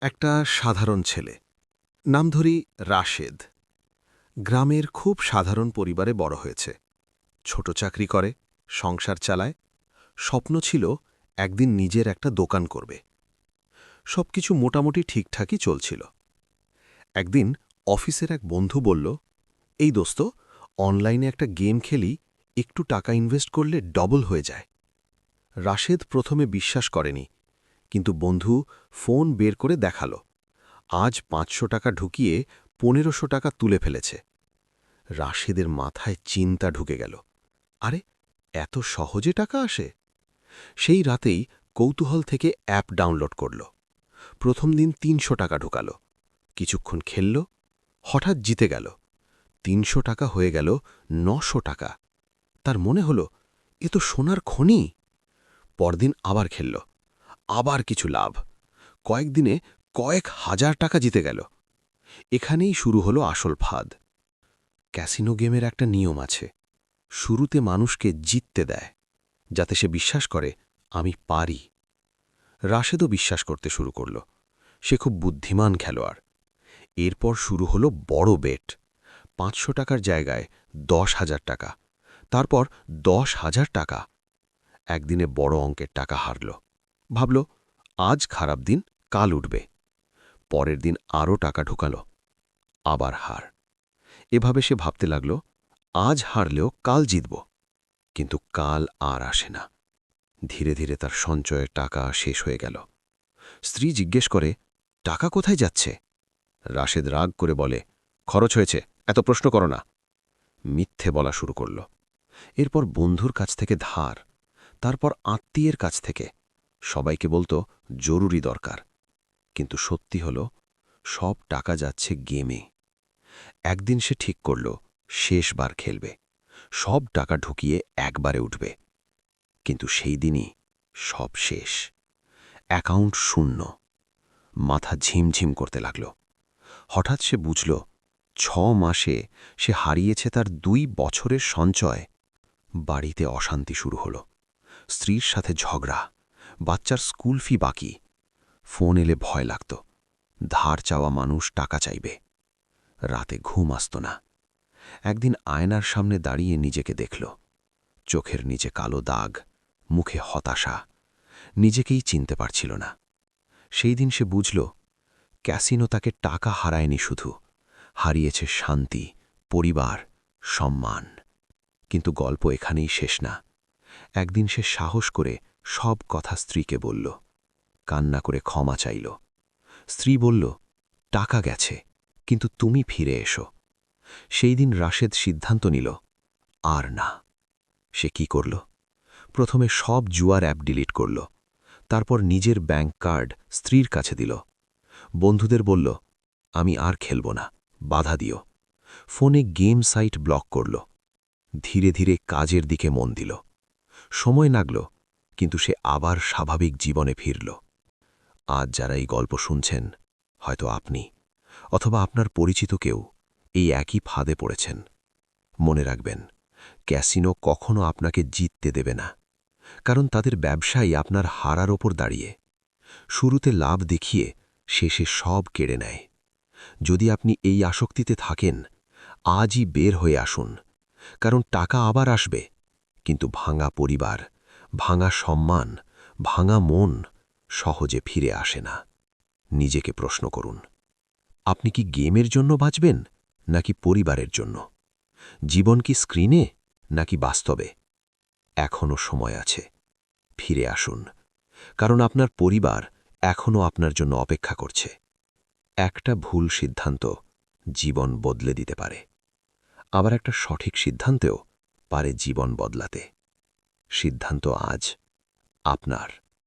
একটা সাধারণ ছেলে, নাম ধরি রাশেদ। গ্রামের খুব সাধারণ পরিবারে বড় হয়েছে। ছোট চাকরি করে, সংসার চালায়। স্বপ্ন ছিল একদিন নিজের একটা দোকান করবে। সবকিছু মোটামুটি ঠিকঠাকই চলছিল। একদিন অফিসের এক বন্ধু বলল, এই দোস্ত, অনলাইনে একটা গেম খেলি, একটু টাকা ইনভেস্ট করলে ডবল হয়ে যায়। রাশেদ প্রথমে বিশ্বাস করেনি, কিন্তু বন্ধু ফোন বের করে দেখাল। আজ ৫০০ টাকা ঢুকিয়ে ১৫০০ টাকা তুলে ফেলেছে। রাশেদের মাথায় চিন্তা ঢুকে গেল, আরে এত সহজে টাকা আসে! সেই রাতেই কৌতূহল থেকে অ্যাপ ডাউনলোড করল। প্রথম দিন ৩০০ টাকা ঢুকাল, কিছুক্ষণ খেলল, হঠাৎ জিতে গেল। ৩০০ টাকা হয়ে গেল ৯০০ টাকা। তার মনে হল, এ তো সোনার খনি। পরদিন আবার খেলল, আবার কিছু লাভ। কয়েকদিনে কয়েক হাজার টাকা জিতে গেল। এখানেই শুরু হলো আসল ফাঁদ। ক্যাসিনো গেমের একটা নিয়ম আছে, শুরুতে মানুষকে জিততে দেয়, যাতে সে বিশ্বাস করে আমি পারি। রাশেদও বিশ্বাস করতে শুরু করল, সে খুব বুদ্ধিমান খেলোয়াড়। এরপর শুরু হলো বড় বেট, ৫০০ টাকার জায়গায় ১০,০০০ টাকা, তারপর ১০,০০০ টাকা। একদিনে বড় অঙ্কের টাকা হারল। ভাবল, আজ খারাপ দিন, কাল উঠবে। পরের দিন আরও টাকা ঢুকাল, আবার হার। এভাবে সে ভাবতে লাগল, আজ হারলেও কাল জিতব। কিন্তু কাল আর আসে না। ধীরে ধীরে তার সঞ্চয়ের টাকা শেষ হয়ে গেল। স্ত্রী জিজ্ঞেস করে, টাকা কোথায় যাচ্ছে? রাশেদ রাগ করে বলে, খরচ হয়েছে, এত প্রশ্ন করো না। মিথ্যে বলা শুরু করল। এরপর বন্ধুর কাছ থেকে ধার, তারপর আত্মীয়ের কাছ থেকে। সবাইকে বলতো জরুরি দরকার। কিন্তু সত্যি হল, সব টাকা যাচ্ছে গেমে। একদিন সে ঠিক করল, শেষবার খেলবে, সব টাকা ঢুকিয়ে একবারে উঠবে। কিন্তু সেই দিনই সব শেষ। অ্যাকাউন্ট শূন্য। মাথা ঝিমঝিম করতে লাগল। হঠাৎ সে বুঝল, ৬ মাসে সে হারিয়েছে তার ২ বছরের সঞ্চয়। বাড়িতে অশান্তি শুরু হল। স্ত্রীর সাথে ঝগড়া, বাচ্চার স্কুল ফি বাকি। ফোন এলে ভয় লাগত, ধার চাওয়া মানুষ টাকা চাইবে। রাতে ঘুম আসত না। একদিন আয়নার সামনে দাঁড়িয়ে নিজেকে দেখল। চোখের নিচে কালো দাগ, মুখে হতাশা। নিজেকেই চিনতে পারছিল না। সেই দিন সে বুঝল, ক্যাসিনো তাকে টাকা হারায়নি, শুধু হারিয়েছে শান্তি, পরিবার, সম্মান। কিন্তু গল্প এখানেই শেষ না। একদিন সে সাহস করে সব কথা স্ত্রীকে বলল, কান্না করে ক্ষমা চাইল। স্ত্রী বলল, টাকা গেছে, কিন্তু তুমি ফিরে এসো। সেই দিন রাশেদ সিদ্ধান্ত নিল, আর না। সে কি করল? প্রথমে সব জুয়ার অ্যাপ ডিলিট করল, তারপর নিজের ব্যাংক কার্ড স্ত্রীর কাছে দিল। বন্ধুদের বলল, আমি আর খেলব না, বাধা দিও। ফোনে গেম সাইট ব্লক করল। ধীরে ধীরে কাজের দিকে মন দিল। সময় লাগল, কিন্তু সে আবার স্বাভাবিক জীবনে ফিরল। আজ যারা এই গল্প শুনছেন, হয়তো আপনি অথবা আপনার পরিচিত কেউ এই একই ফাঁদে পড়েছেন। মনে রাখবেন, ক্যাসিনো কখনো আপনাকে জিততে দেবে না, কারণ তাদের ব্যবসাই আপনার হারার ওপর দাঁড়িয়ে। শুরুতে লাভ দেখিয়ে শেষে সব কেড়ে নেয়। যদি আপনি এই আসক্তিতে থাকেন, আজই বের হয়ে আসুন, কারণ টাকা আবার আসবে, কিন্তু ভাঙা পরিবার, ভাঙা সম্মান, ভাঙা মন সহজে ফিরে আসে না। নিজেকে প্রশ্ন করুন, আপনি কি গেমের জন্য বাঁচবেন, নাকি পরিবারের জন্য? জীবন কি স্ক্রিনে, নাকি বাস্তবে? এখনও সময় আছে, ফিরে আসুন, কারণ আপনার পরিবার এখনও আপনার জন্য অপেক্ষা করছে। একটা ভুল সিদ্ধান্ত জীবন বদলে দিতে পারে, আবার একটা সঠিক সিদ্ধান্তেও পারে জীবন বদলাতে। সিদ্ধান্ত আজ আপনার।